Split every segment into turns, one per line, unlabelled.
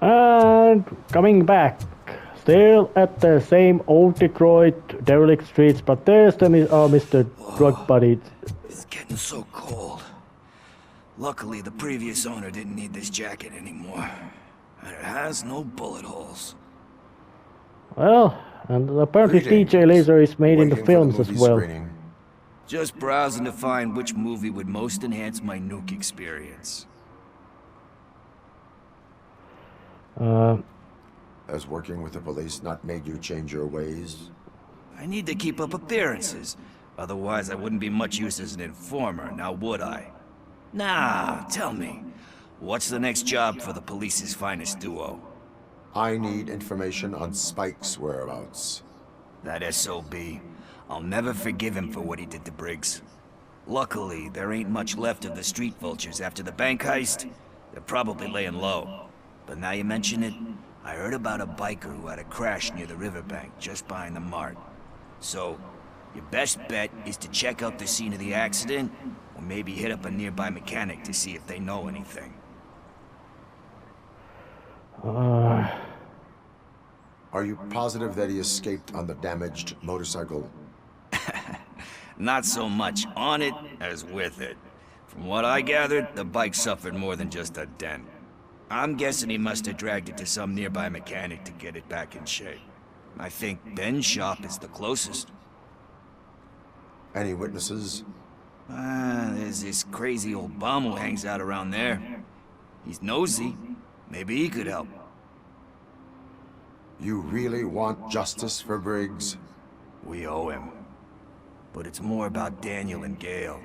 And coming back, still at the same old Detroit derelict streets, but there's the Mr. Drug Buddy.
It's getting so cold. Luckily, the previous owner didn't need this jacket anymore. And it has no bullet holes.
Well, and apparently DJ Laser is made in the films as well.
Screening.
Just browsing to find which movie would most enhance my nuke experience.
Has working with the police not made you change your ways?
I need to keep up appearances. Otherwise, I wouldn't be much use as an informer, now would I? Nah, tell me. What's the next job for the police's finest duo?
I need information on Spike's whereabouts.
That SOB. I'll never forgive him for what he did to Briggs. Luckily, there ain't much left of the street vultures after the bank heist. They're probably laying low. But now you mention it, I heard about a biker who had a crash near the riverbank just behind the mart. So, your best bet is to check out the scene of the accident, or maybe hit up a nearby mechanic to see if they know anything.
Are you positive that he escaped on the damaged motorcycle?
Not so much on it as with it. From what I gathered, the bike suffered more than just a dent. I'm guessing he must have dragged it to some nearby mechanic to get it back in shape. I think Ben's shop is the closest.
Any witnesses?
There's this crazy old bum who hangs out around there. He's nosy. Maybe he could help.
You really want justice for Briggs?
We owe him. But it's more about Daniel and Gale.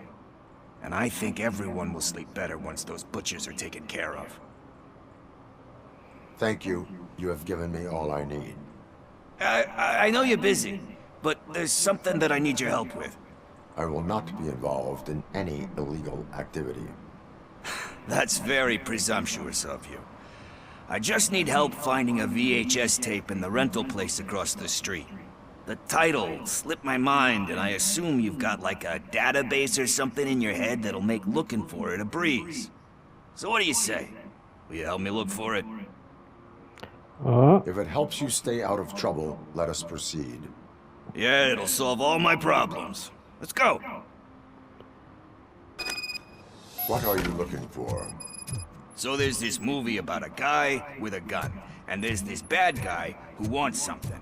And I think everyone will sleep better once those butchers are taken care of.
Thank you. You have given me all I need.
I know you're busy, but there's something that I need your help with.
I will not be involved in any illegal activity.
That's very presumptuous of you. I just need help finding a VHS tape in the rental place across the street. The title slipped my mind, and I assume you've got like a database or something in your head that'll make looking for it a breeze. So what do you say? Will you help me look for it?
If it helps you stay out of trouble, let us proceed.
Yeah, it'll solve all my problems. Let's go.
What are you looking for?
So there's this movie about a guy with a gun, and there's this bad guy who wants something.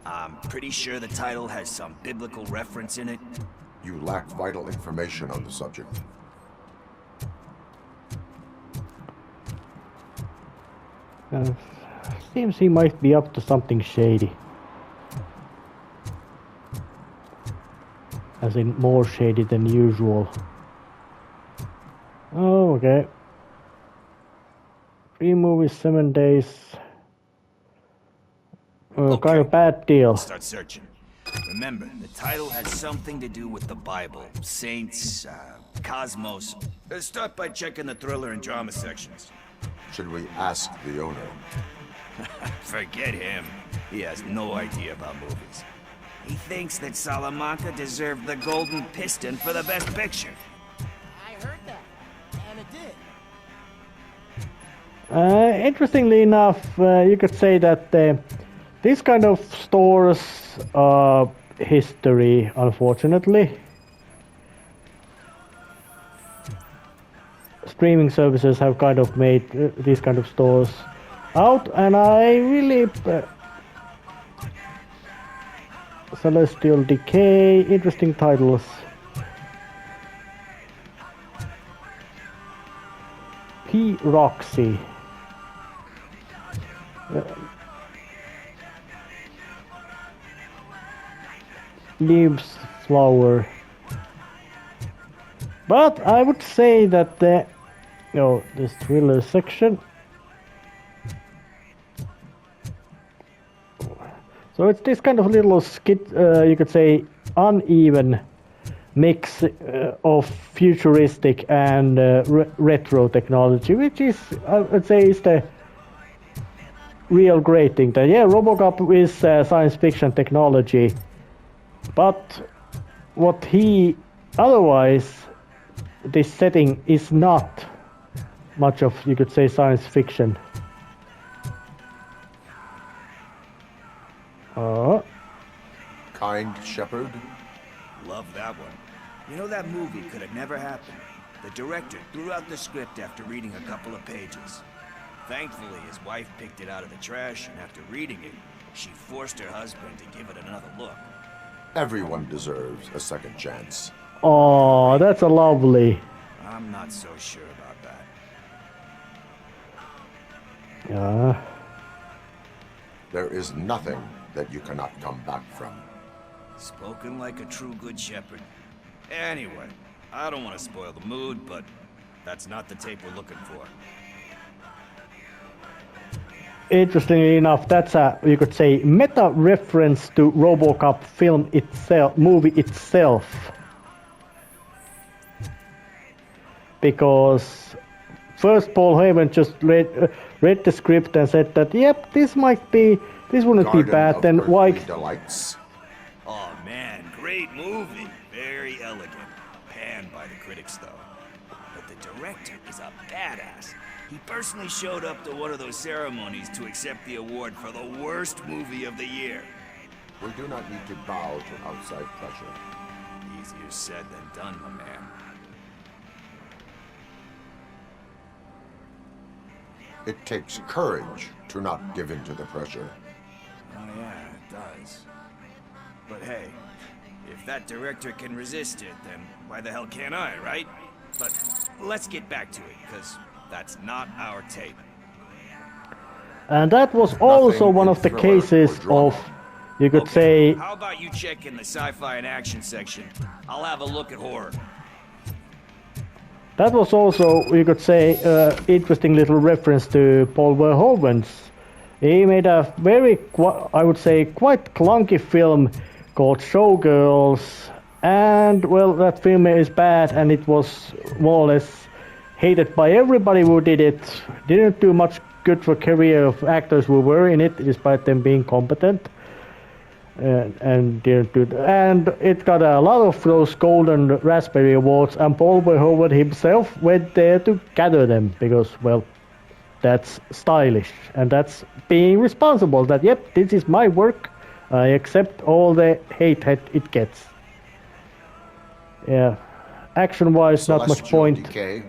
I'm pretty sure the title has some biblical reference in it.
You lack vital information on the subject.
Seems he might be up to something shady. As in more shady than usual. Oh, okay. 3 movies, 7 days.
Okay.
Kind of bad deal.
Start searching. Remember, the title has something to do with the Bible, saints, cosmos. Start by checking the thriller and drama sections.
Should we ask the owner?
Forget him. He has no idea about movies. He thinks that Salamanca deserved the Golden Piston for the Best Picture.
I heard that, and it did.
Interestingly enough, you could say that this kind of stores history, unfortunately. Streaming services have kind of made these kind of stores out, and I really... Celestial Decay, interesting titles. P. Roxy. Leaves Flower. But I would say that this thriller section. So it's this kind of little you could say, uneven mix of futuristic and retro technology, which is, I would say, is the real great thing. That RoboCop is science fiction technology, but what this setting is not much of, you could say, science fiction. Oh.
Kind shepherd?
Love that one. You know, that movie could have never happened. The director threw out the script after reading a couple of pages. Thankfully, his wife picked it out of the trash, and after reading it, she forced her husband to give it another look.
Everyone deserves a second chance.
Oh, that's a lovely.
I'm not so sure about that.
Yeah.
There is nothing that you cannot come back from.
Spoken like a true good shepherd. Anyway, I don't want to spoil the mood, but that's not the tape we're looking for.
Interestingly enough, that's a, you could say, meta reference to RoboCop film itself, movie itself. Because first Paul Haven just read the script and said that, yep, this wouldn't be bad. Then why?
Delights.
Oh man, great movie. Very elegant. Panned by the critics though. But the director is a badass. He personally showed up to one of those ceremonies to accept the award for the worst movie of the year.
We do not need to bow to outside pressure.
Easier said than done, my man.
It takes courage to not give in to the pressure.
Oh yeah, it does. But hey, if that director can resist it, then why the hell can't I, right? But let's get back to it, because that's not our tape.
And that was also one of the cases of, you could say...
How about you check in the sci-fi and action section? I'll have a look at horror.
That was also, you could say, interesting little reference to Paul Verhoeven's. He made a very, I would say, quite clunky film called Showgirls. And, well, that film is bad, and it was more or less hated by everybody who did it. Didn't do much good for career of actors who were in it, despite them being competent. And didn't do that. And it got a lot of those golden raspberry awards, and Paul Verhoeven himself went there to gather them, because, well, that's stylish, and that's being responsible, that, yep, this is my work, I accept all the hate it gets. Yeah, action-wise, not much point.
Decay.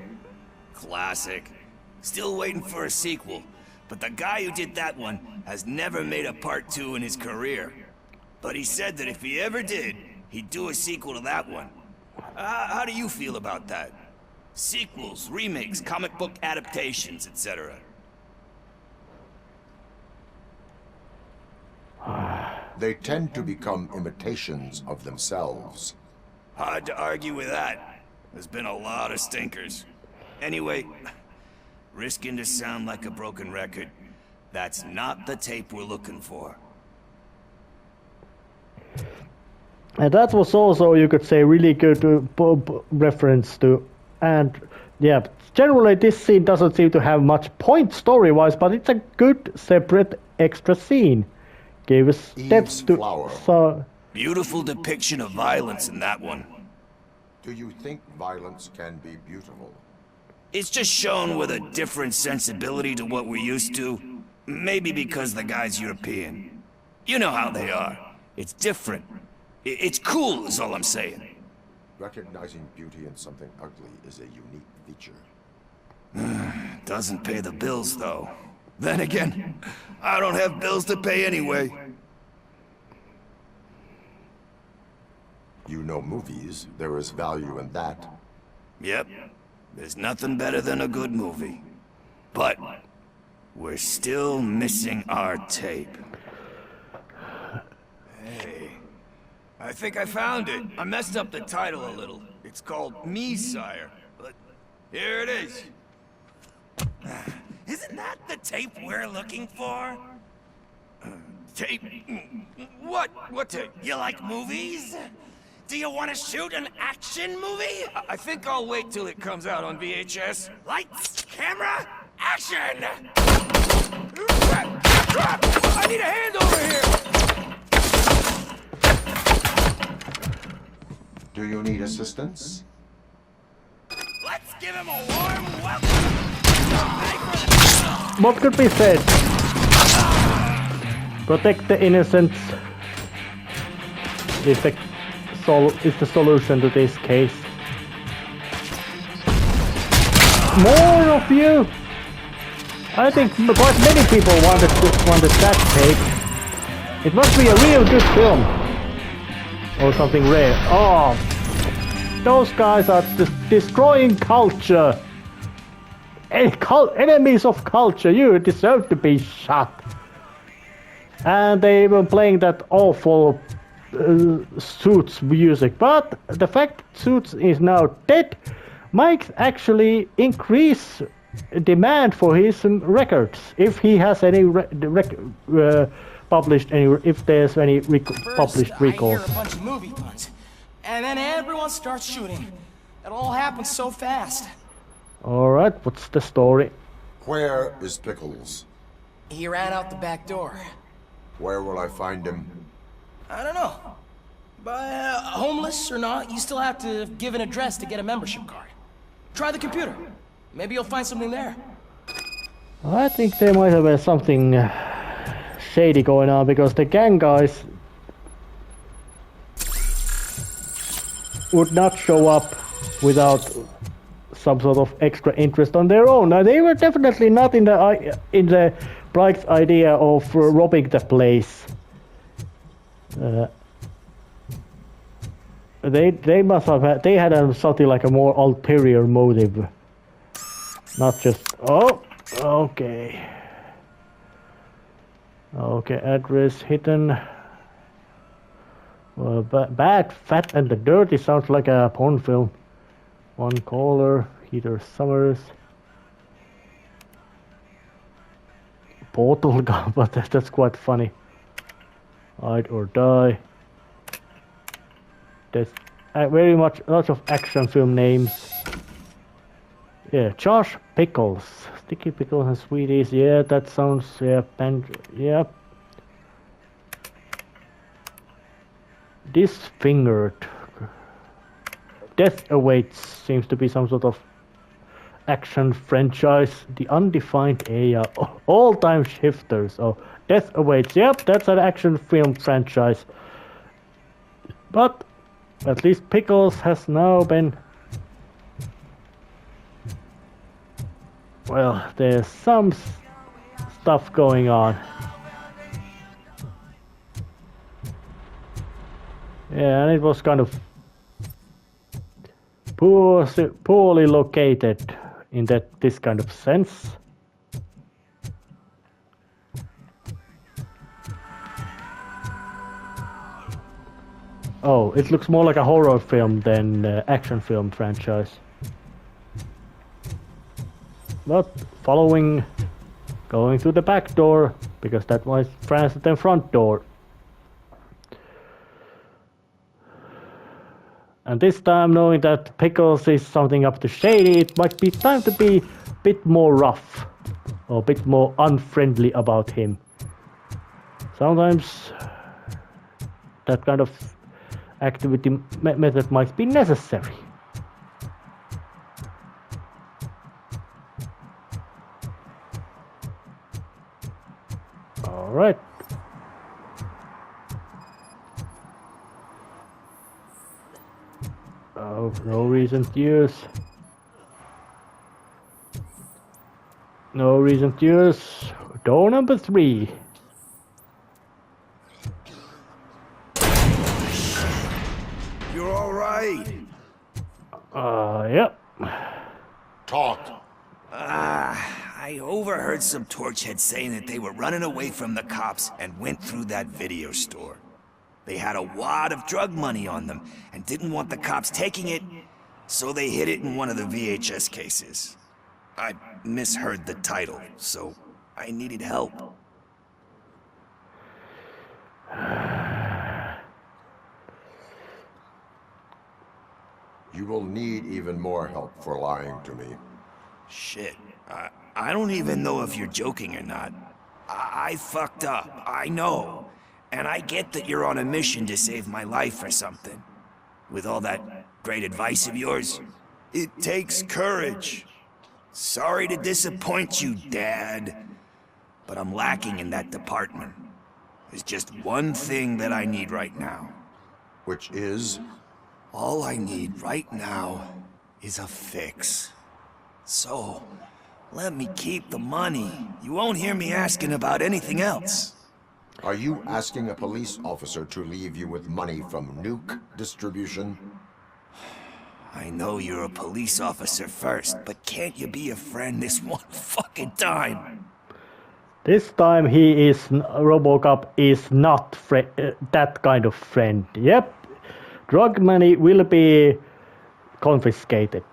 Classic. Still waiting for a sequel, but the guy who did that one has never made a part 2 in his career. But he said that if he ever did, he'd do a sequel to that one. How do you feel about that? Sequels, remakes, comic book adaptations, etc.
They tend to become imitations of themselves.
Hard to argue with that. There's been a lot of stinkers. Anyway, risking to sound like a broken record, that's not the tape we're looking for.
And that was also, you could say, really good reference to, and yeah, generally this scene doesn't seem to have much point story-wise, but it's a good separate extra scene. Gave us steps to... So,
beautiful depiction of violence in that one.
Do you think violence can be beautiful?
It's just shown with a different sensibility to what we're used to. Maybe because the guy's European. You know how they are. It's different. It's cool, is all I'm saying.
Recognizing beauty in something ugly is a unique feature.
Doesn't pay the bills, though. Then again, I don't have bills to pay anyway.
You know movies. There is value in that.
Yep. There's nothing better than a good movie. But we're still missing our tape. Hey, I think I found it. I messed up the title a little. It's called Me, Sire. But here it is. Isn't that the tape we're looking for? Tape? What? What tape? You like movies? Do you want to shoot an action movie? I think I'll wait till it comes out on VHS. Lights, camera, action! I need a hand over here!
Do you need assistance?
Let's give him a warm welcome!
what could be said? Protect the innocents is the solution to this case. More of you! I think quite many people wanted that take. It must be a real good film. Or something rare. Oh! Those guys are destroying culture! Enemies of culture, you deserve to be shot! And they were playing that awful Suits music, but the fact Suits is now dead might actually increase demand for his records if he has any published any, if there's any published records.
I hear a bunch of movie puns, and then everyone starts shooting. It all happens so fast.
All right, what's the story?
Where is Pickles?
He ran out the back door.
Where will I find him?
I don't know. But homeless or not, you still have to give an address to get a membership card. Try the computer. Maybe you'll find something there.
I think there might have been something shady going on because the gang guys would not show up without some sort of extra interest on their own. Now, they were definitely not in the bright idea of robbing the place. They must have had, they had something like a more ulterior motive, not just okay, address hidden. Well, Bad, Fat and the Dirty sounds like a porn film. One caller, Heather Summers. Portal gun, but that's quite funny. Hide or Die. There's lots of action film names. Yeah, Josh Pickles, Sticky Pickles and Sweeties. Yeah, that sounds yeah. Disfingered. Death Awaits seems to be some sort of action franchise. The Undefined Area. All-time shifters. Oh, Death Awaits. Yep, that's an action film franchise. But at least Pickles has now been... Well, there's some stuff going on. Yeah, and it was kind of poorly located in this kind of sense. Oh, it looks more like a horror film than action film franchise. But going through the back door, because that was the front door. And this time, knowing that Pickles is something up to shady, it might be time to be a bit more rough, or a bit more unfriendly about him. Sometimes that kind of activity method might be necessary. All right. Oh, no reason to use. No reason to use. Door number 3.
You're all right.
Yep.
Talk.
I overheard some torchheads saying that they were running away from the cops and went through that video store. They had a wad of drug money on them and didn't want the cops taking it, so they hid it in one of the VHS cases. I misheard the title, so I needed help.
You will need even more help for lying to me.
Shit, I don't even know if you're joking or not. I fucked up, I know. And I get that you're on a mission to save my life or something. With all that great advice of yours, it takes courage. Sorry to disappoint you, Dad. But I'm lacking in that department. There's just one thing that I need right now.
Which is?
All I need right now is a fix. So, let me keep the money. You won't hear me asking about anything else.
Are you asking a police officer to leave you with money from nuke distribution?
I know you're a police officer first, but can't you be a friend this one fucking time?
This time RoboCop is not that kind of friend. Yep, drug money will be confiscated.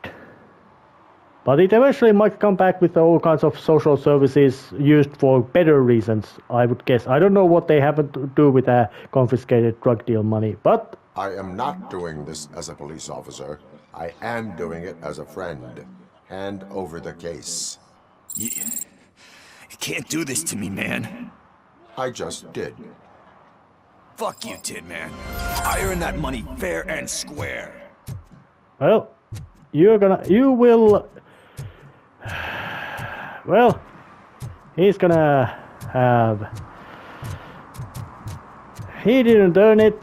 But it eventually might come back with all kinds of social services used for better reasons, I would guess. I don't know what they have to do with a confiscated drug deal money, but...
I am not doing this as a police officer. I am doing it as a friend. Hand over the case.
You can't do this to me, man.
I just did.
Fuck you, Tin Man. I earned that money fair and square.
Well, you will... Well, he's gonna have... He didn't earn it.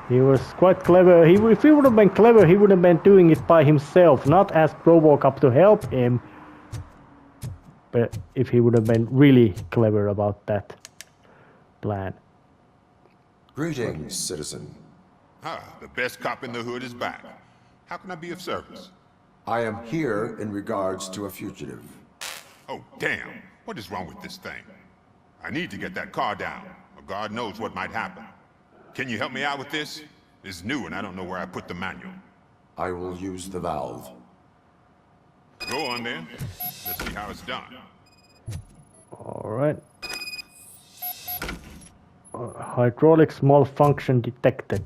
He was quite clever. If he would have been clever, he would have been doing it by himself, not asked RoboCop to help him. But if he would have been really clever about that plan.
Greetings, citizen.
Ah, the best cop in the hood is back. How can I be of service?
I am here in regards to a fugitive.
Oh, damn. What is wrong with this thing? I need to get that car down, or God knows what might happen. Can you help me out with this? It's new and I don't know where I put the manual.
I will use the valve.
Go on then. Let's see how it's done.
Alright. Hydraulics malfunction detected.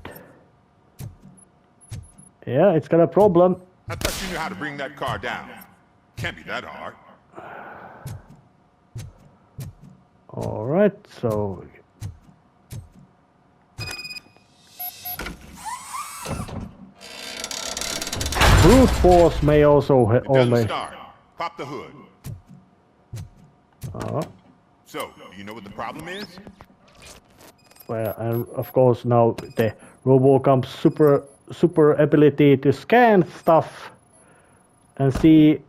Yeah, it's got a problem.
I thought you knew how to bring that car down. Can't be that hard.
Alright, so... Brute force may also...
It doesn't start. Pop the hood. So, do you know what the problem is?
Well, and of course now the RoboCop's super ability to scan stuff and see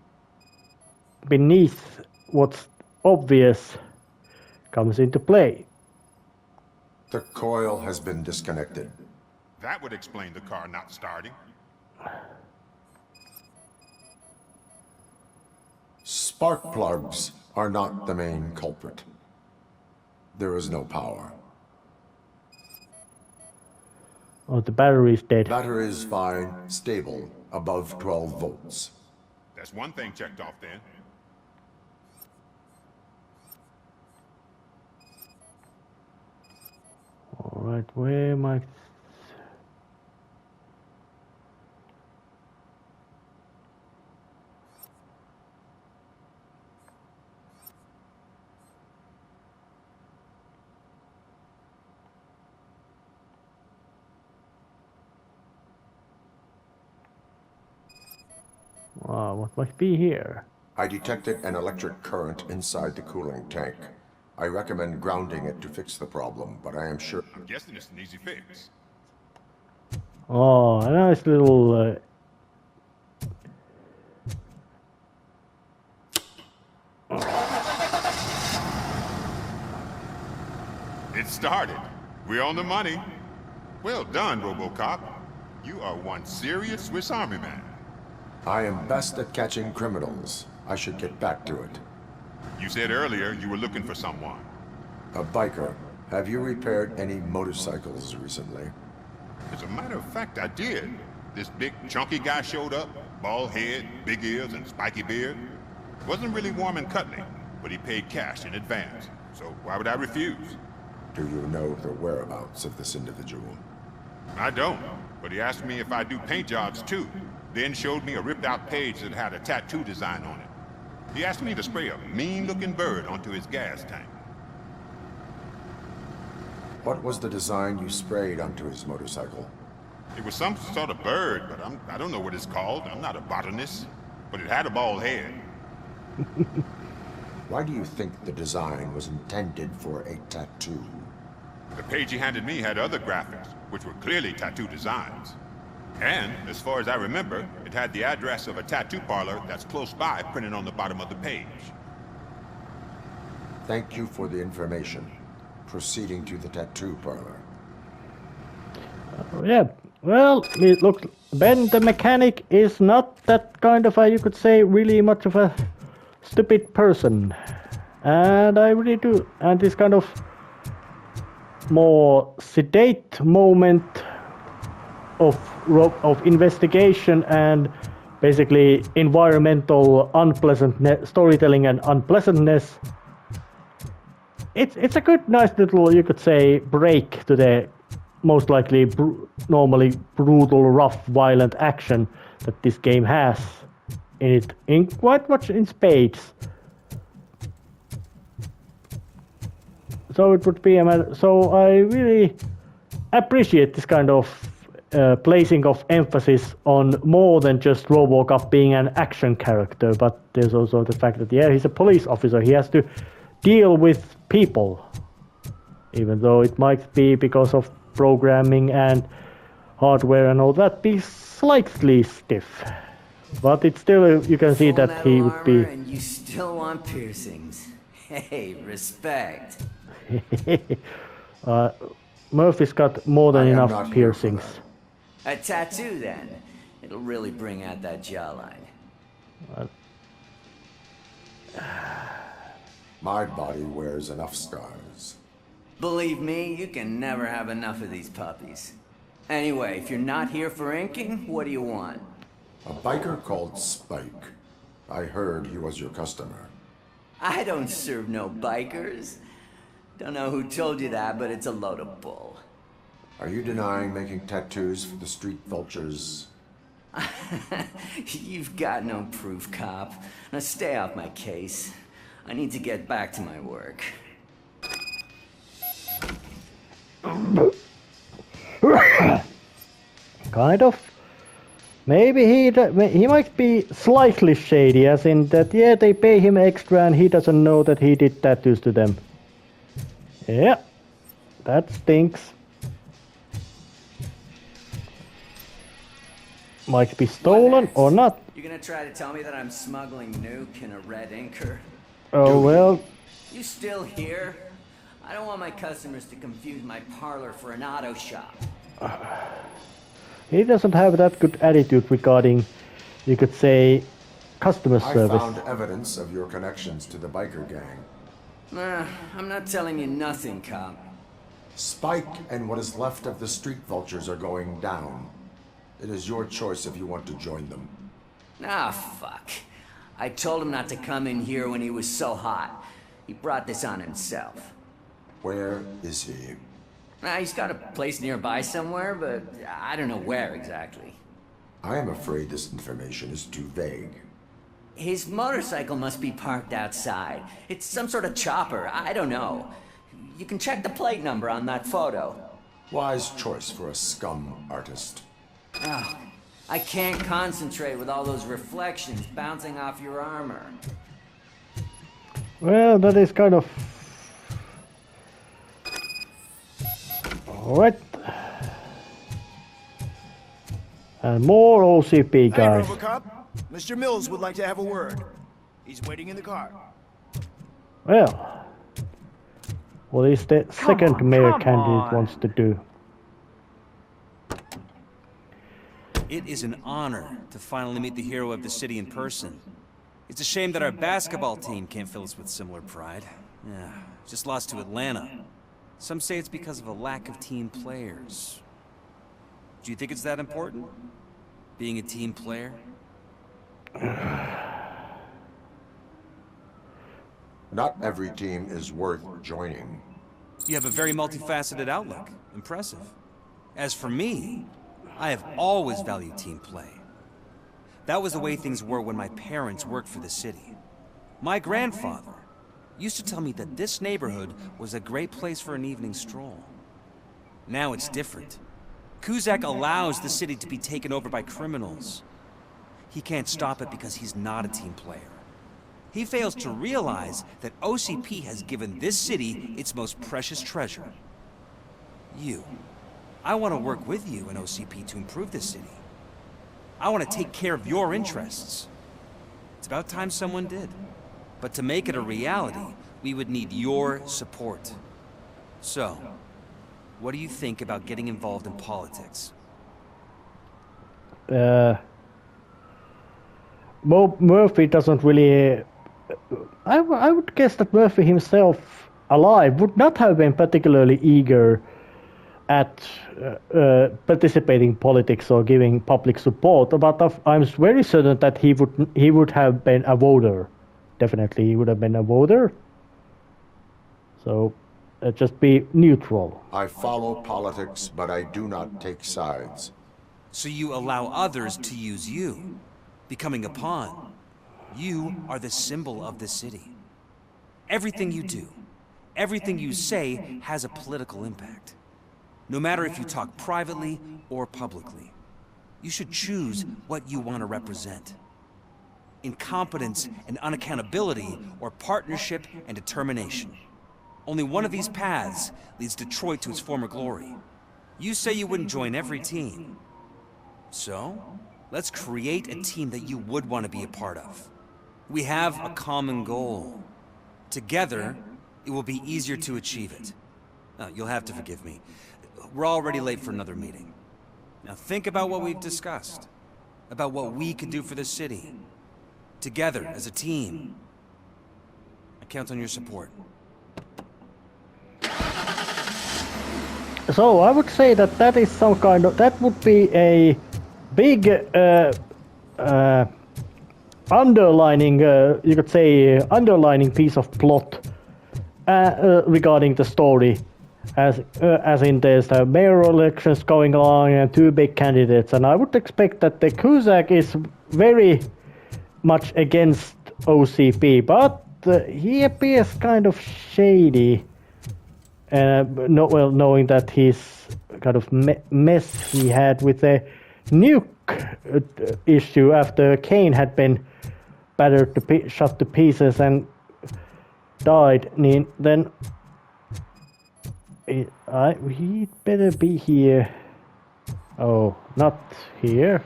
beneath what's obvious comes into play.
The coil has been disconnected.
That would explain the car not starting.
Spark plugs are not the main culprit. There is no power.
Oh, the battery's dead.
Battery is fine, stable, above 12 volts.
That's one thing checked off then.
Alright, where am I? What might be here?
I detected an electric current inside the cooling tank. I recommend grounding it to fix the problem, but I am sure...
I'm guessing it's an easy fix.
Oh, a nice little...
It started. We're on the money. Well done, RoboCop. You are one serious Swiss Army man.
I am best at catching criminals. I should get back to it.
You said earlier you were looking for someone.
A biker. Have you repaired any motorcycles recently?
As a matter of fact, I did. This big, chunky guy showed up. Bald head, big ears, and spiky beard. Wasn't really warm and cuddly, but he paid cash in advance. So why would I refuse?
Do you know the whereabouts of this individual?
I don't, but he asked me if I do paint jobs too. Then showed me a ripped-out page that had a tattoo design on it. He asked me to spray a mean-looking bird onto his gas tank.
What was the design you sprayed onto his motorcycle?
It was some sort of bird, but I don't know what it's called. I'm not a botanist. But it had a bald head.
Why do you think the design was intended for a tattoo?
The page he handed me had other graphics, which were clearly tattoo designs. And, as far as I remember, it had the address of a tattoo parlor that's close by printed on the bottom of the page.
Thank you for the information. Proceeding to the tattoo parlor.
Yeah, well, look, Ben the mechanic is not that kind of a, you could say, really much of a stupid person. And I really do. And this kind of more sedate moment of investigation and basically environmental unpleasantness, storytelling and unpleasantness. It's a good, nice little, you could say, break to the most likely normally brutal, rough, violent action that this game has in it, in quite much in spades. So it would be a matter. So I really appreciate this kind of placing of emphasis on more than just RoboCop being an action character, but there's also the fact that he's a police officer. He has to deal with people, even though it might be because of programming and hardware and all that be slightly stiff, but it's still, you can see that he would be.
And you still want piercings? Hey, respect.
Murphy's got more than enough piercings.
A tattoo, then. It'll really bring out that jawline.
My body wears enough scars.
Believe me, you can never have enough of these puppies. Anyway, if you're not here for inking, what do you want?
A biker called Spike. I heard he was your customer.
I don't serve no bikers. Don't know who told you that, but it's a load of bull.
Are you denying making tattoos for the street vultures?
You've got no proof, cop. Now stay off my case. I need to get back to my work.
Kind of. Maybe he might be slightly shady, as in that, yeah, they pay him extra and he doesn't know that he did tattoos to them. Yeah, that stinks. Might be stolen or not.
You gonna try to tell me that I'm smuggling nuke in a red inker?
Oh well.
You still here? I don't want my customers to confuse my parlor for an auto shop.
He doesn't have that good attitude regarding, you could say, customer service.
I found evidence of your connections to the biker gang.
I'm not telling you nothing, cop.
Spike and what is left of the street vultures are going down. It is your choice if you want to join them.
Ah, fuck. I told him not to come in here when he was so hot. He brought this on himself.
Where is he?
He's got a place nearby somewhere, but I don't know where exactly.
I am afraid this information is too vague.
His motorcycle must be parked outside. It's some sort of chopper, I don't know. You can check the plate number on that photo.
Wise choice for a scum artist.
Oh, I can't concentrate with all those reflections bouncing off your armor.
Well, that is kind of... Alright. And more OCP guys.
Hey, RoboCop. Mr. Mills would like to have a word. He's waiting in the car.
Well, what is the second mayor candidate wants to do?
It is an honor to finally meet the hero of the city in person. It's a shame that our basketball team can't fill us with similar pride. Yeah, just lost to Atlanta. Some say it's because of a lack of team players. Do you think it's that important? Being a team player?
Not every team is worth joining.
You have a very multifaceted outlook. Impressive. As for me, I have always valued team play. That was the way things were when my parents worked for the city. My grandfather used to tell me that this neighborhood was a great place for an evening stroll. Now it's different. Kuzak allows the city to be taken over by criminals. He can't stop it because he's not a team player. He fails to realize that OCP has given this city its most precious treasure. You. I want to work with you and OCP to improve this city. I want to take care of your interests. It's about time someone did. But to make it a reality, we would need your support. So, what do you think about getting involved in politics?
Murphy doesn't really... I would guess that Murphy himself, alive, would not have been particularly eager at participating in politics or giving public support, but I'm very certain that he would have been a voter. Definitely, he would have been a voter. So, just be neutral.
I follow politics, but I do not take sides.
So you allow others to use you, becoming a pawn. You are the symbol of the city. Everything you do, everything you say has a political impact. No matter if you talk privately or publicly. You should choose what you want to represent. Incompetence and unaccountability, or partnership and determination. Only one of these paths leads Detroit to its former glory. You say you wouldn't join every team. So, let's create a team that you would want to be a part of. We have a common goal. Together, it will be easier to achieve it. You'll have to forgive me. We're already late for another meeting. Now think about what we've discussed. About what we could do for the city. Together, as a team. I count on your support.
So I would say that is some kind of... That would be a big underlining, you could say, underlining piece of plot regarding the story. As in there's the mayoral elections going on and two big candidates, and I would expect that the Cusack is very much against OCP, but he appears kind of shady, knowing that his kind of mess he had with the nuke issue after Kane had been battered to shot to pieces and died. Then he'd better be here. Oh, not here.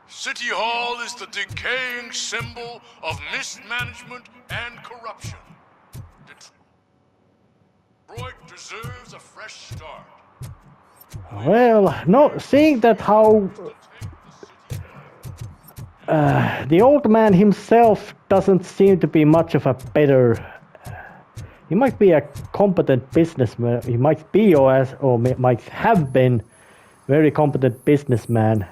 City Hall is the decaying symbol of mismanagement and corruption. Detroit deserves a fresh start.
Well, no, seeing that how the old man himself doesn't seem to be much of a better... He might be a competent businessman. He might be or might have been very competent businessman.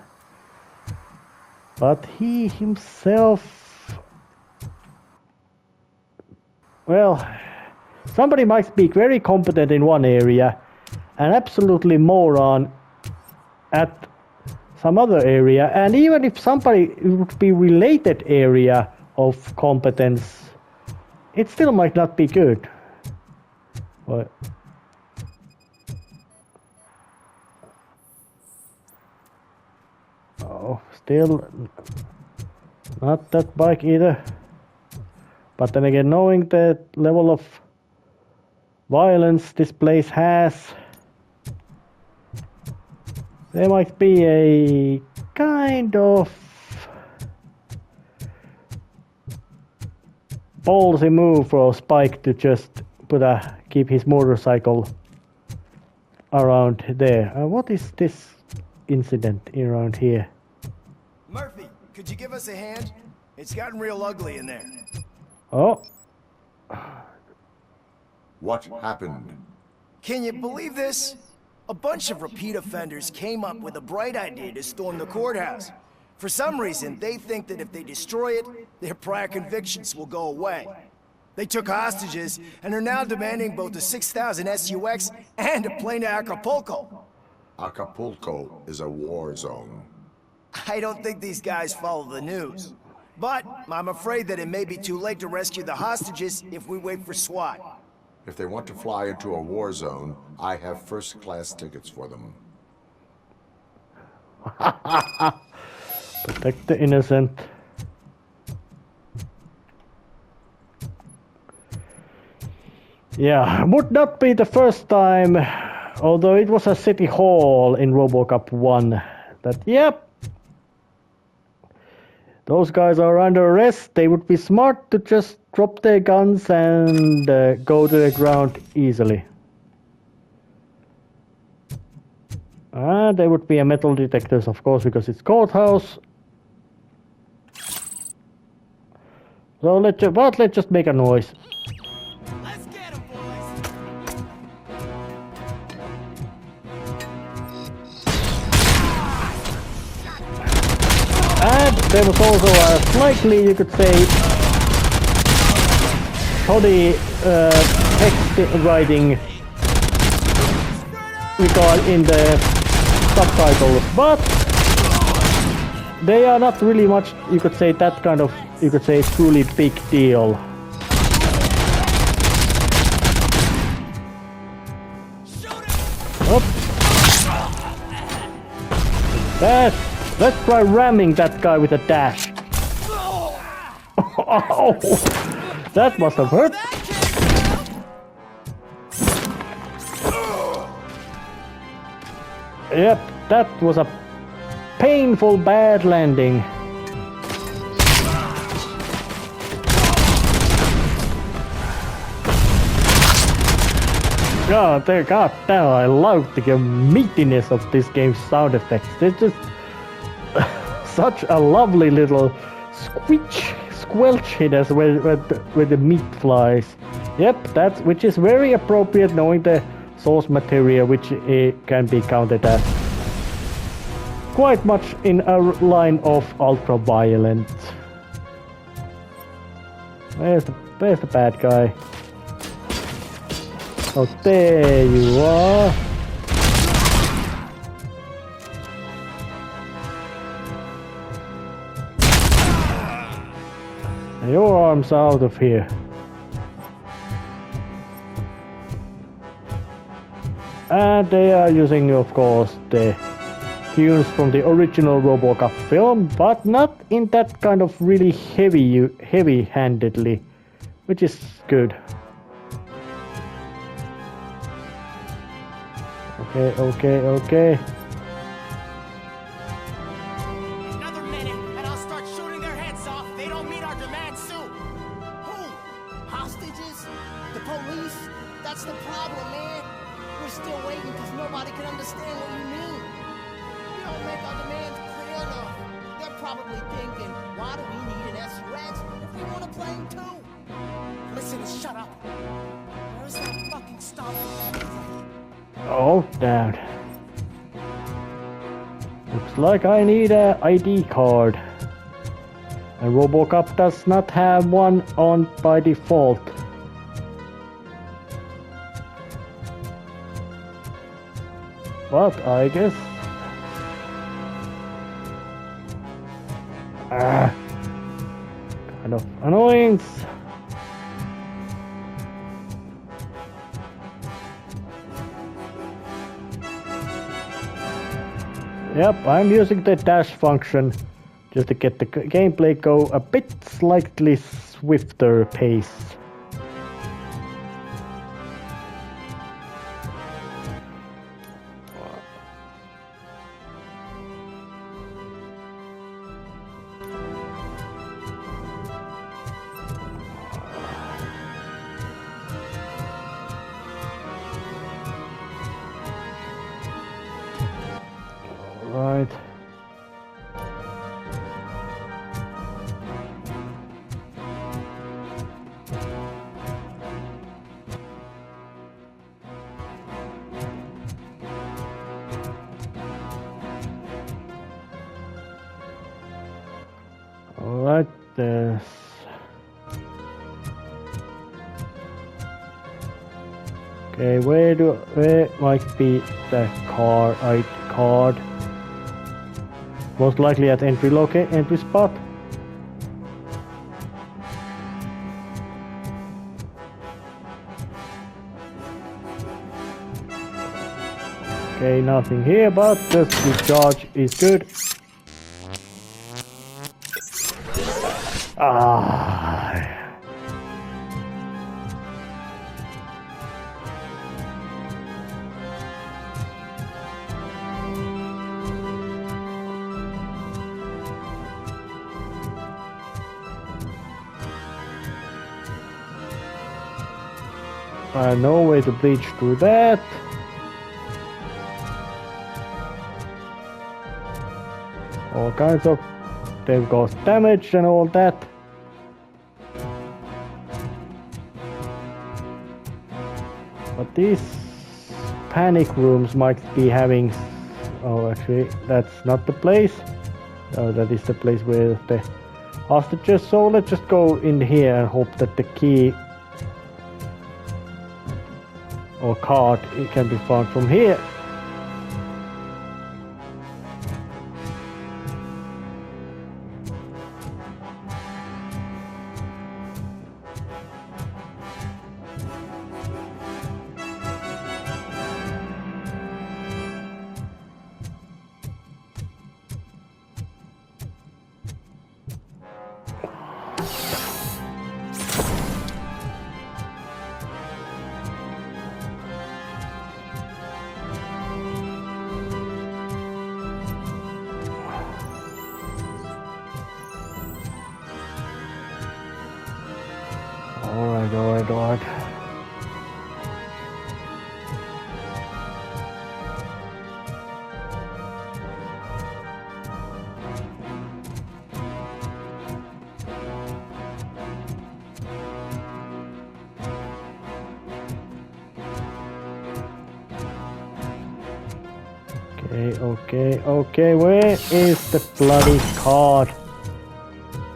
But he himself... Well, somebody might be very competent in one area and absolutely moron at some other area, and even if somebody would be related area of competence, it still might not be good. What? Oh, still not that bike either. But then again, knowing the level of violence this place has, there might be a kind of ballsy move for Spike to just keep his motorcycle around there. What is this incident around here?
Murphy, could you give us a hand? It's gotten real ugly in there.
Oh.
What happened?
Can you believe this? A bunch of repeat offenders came up with a bright idea to storm the courthouse. For some reason, they think that if they destroy it, their prior convictions will go away. They took hostages and are now demanding both a 6,000 SUX and a plane to Acapulco.
Acapulco is a war zone.
I don't think these guys follow the news. But I'm afraid that it may be too late to rescue the hostages if we wait for SWAT.
If they want to fly into a war zone, I have first-class tickets for them.
Protect the innocent. Yeah, would not be the first time, although it was a city hall in RoboCop 1, that, yep, those guys are under arrest. They would be smart to just drop their guns and go to the ground easily. There would be a metal detectors, of course, because it's courthouse. So let's just make a noise.
Let's get 'em, boys.
And there was also a slightly, you could say, shoddy text writing in the subtitles, but they are not really much, you could say, that kind of, you could say, truly big deal. Oh. Let's try ramming that guy with a dash. Oh, that must have hurt. Yep, that was a painful bad landing. God damn, I love the meatiness of this game's sound effects. It's just such a lovely little squelchiness where the meat flies. Yep, which is very appropriate knowing the source material, which can be counted as quite much in a line of ultra-violent. Where's the bad guy? Oh, there you are. Your arms out of here. And they are using, of course, the tunes from the original RoboCop film, but not in that kind of really heavy-handedly, which is good. Okay.
Another minute, and I'll start shooting their heads off. They don't meet our demands soon. Who? Hostages? The police? That's the problem, man. We're still waiting because nobody can understand what you mean. You don't make our demands clear enough. They're probably thinking, why do we need an SUX if we want to play him too? Listen and shut up. Where's that fucking stop?
Oh, damn. Looks like I need a ID card. And RoboCop does not have one on by default. But I guess... kind of annoying. Yep, I'm using the dash function just to get the gameplay go a bit slightly swifter pace. Right. Alright, this. Okay, where might be the card? Most likely at entry spot. Okay, nothing here, but just the charge is good. Ah. No way to breach through that. All kinds of... There goes damage and all that. But these panic rooms might be having... Oh, actually, that's not the place. Oh, that is the place where the hostages. So let's just go in here and hope that the key or card it can be found from here. Alright. Okay, where is the bloody card?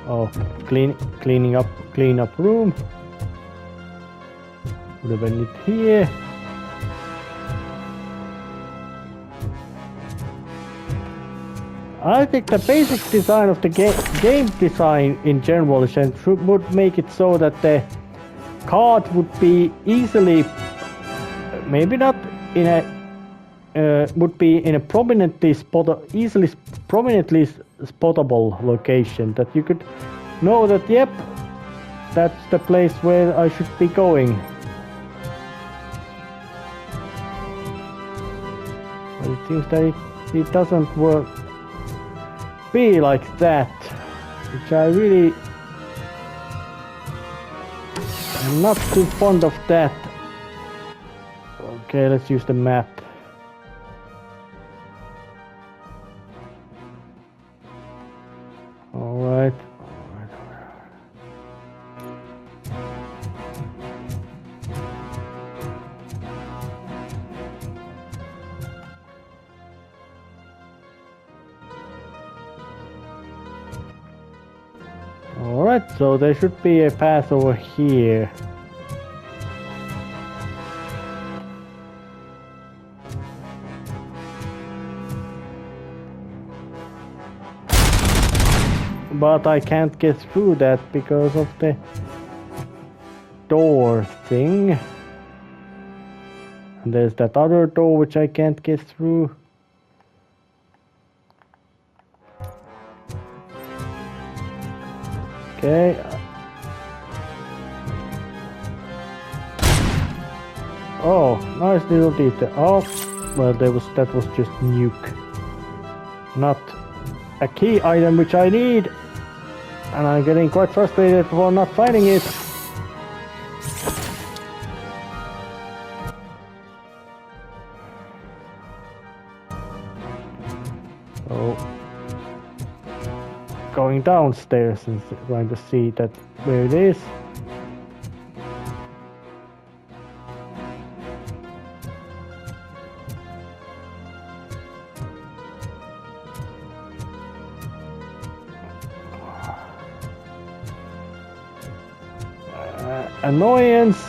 Oh, clean up room. Would have been it here. I think the basic design of the game design in general would make it so that the card would be easily, maybe not in a, would be in a prominently spottable location, that you could know that, yep, that's the place where I should be going. But it seems that it doesn't work be like that, which I really am not too fond of that. Okay, let's use the map. Alright. Alright, so there should be a path over here. But I can't get through that because of the door thing. And there's that other door which I can't get through. Okay. Oh, nice little detail. Oh, well, that was just nuke. Not a key item which I need. And I'm getting quite frustrated for not finding it. So, going downstairs and trying to see that where it is. Annoyance.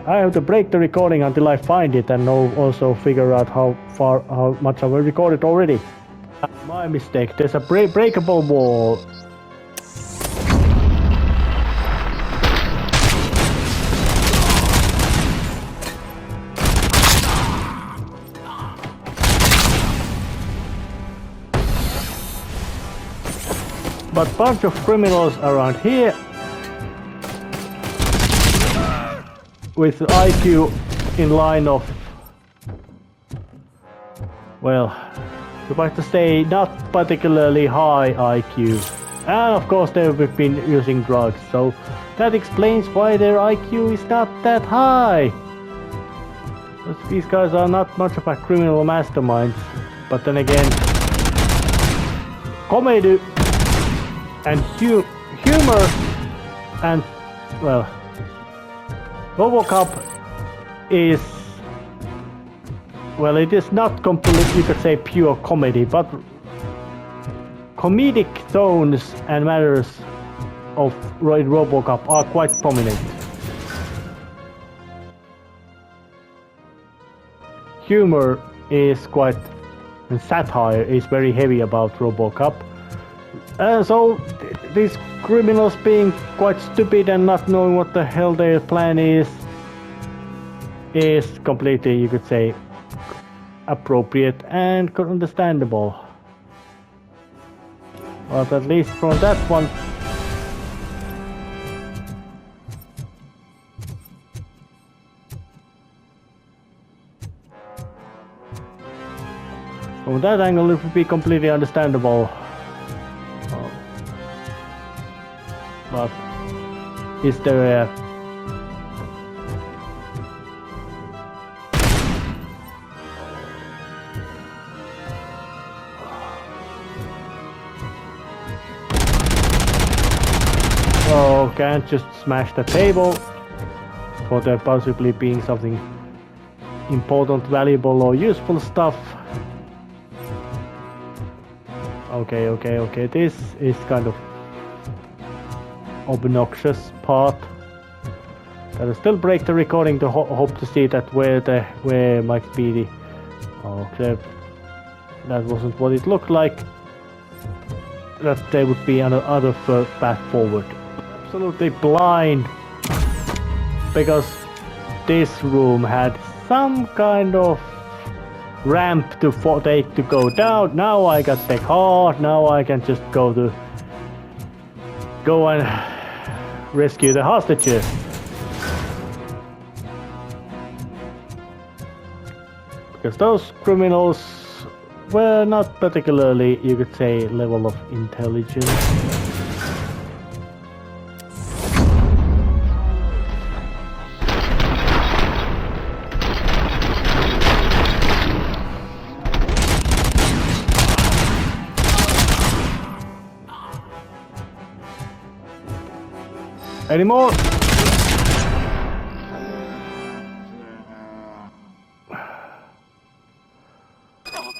I have to break the recording until I find it and also figure out how much I've recorded already. My mistake. There's a breakable wall. but bunch of criminals around here with IQ in line of, well, you'd like to say not particularly high IQ. And of course they've been using drugs, so that explains why their IQ is not that high. These guys are not much of a criminal mastermind, but then again, comedy and humor and, well, RoboCop is, well, it is not completely, you could say, pure comedy, but comedic tones and matters of RoboCop are quite prominent. Humor is quite, and satire is very heavy about RoboCop. So these criminals being quite stupid and not knowing what the hell their plan is completely, you could say, appropriate and understandable. But at least from that one, from that angle it would be completely understandable. But is there a oh, can't just smash the table for there possibly being something important, valuable or useful stuff. Okay, this is kind of obnoxious part. Gotta still break the recording to hope to see that where might be the, okay, that wasn't what it looked like. That there would be another path forward. Absolutely blind, because this room had some kind of ramp to take to go down. Now I got the car. Now I can just go and rescue the hostages. Because those criminals were not particularly, you could say, level of intelligence. Any more?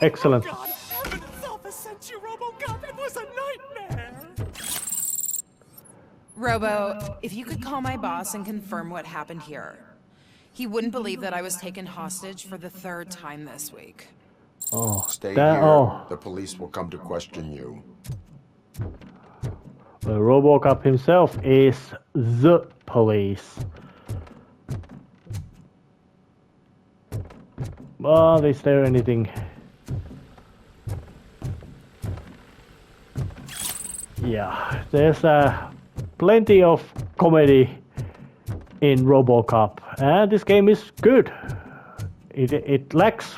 Excellent.
Oh God, Evidence Office sent you RoboCop. It was a nightmare.
Robo, if you could call my boss and confirm what happened here. He wouldn't believe that I was taken hostage for the 3rd time this week.
Oh,
stay here. The police will come to question you.
Well, RoboCop himself is the police. But is there anything? Yeah, there's plenty of comedy in RoboCop, and this game is good. It lacks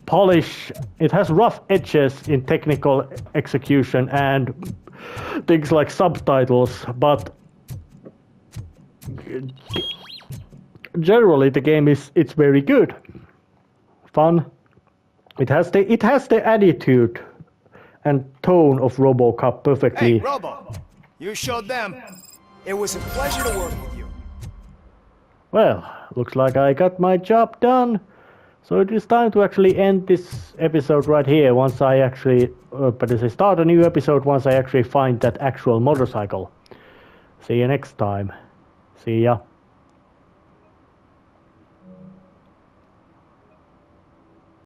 polish. It has rough edges in technical execution and things like subtitles, but generally the game it's very good, fun. It has the attitude and tone of RoboCop perfectly.
Hey, Robo, you showed them. It was a pleasure to work with you.
Well, looks like I got my job done. So it is time to actually end this episode right here once I actually, start a new episode once I actually find that actual motorcycle. See you next time. See ya.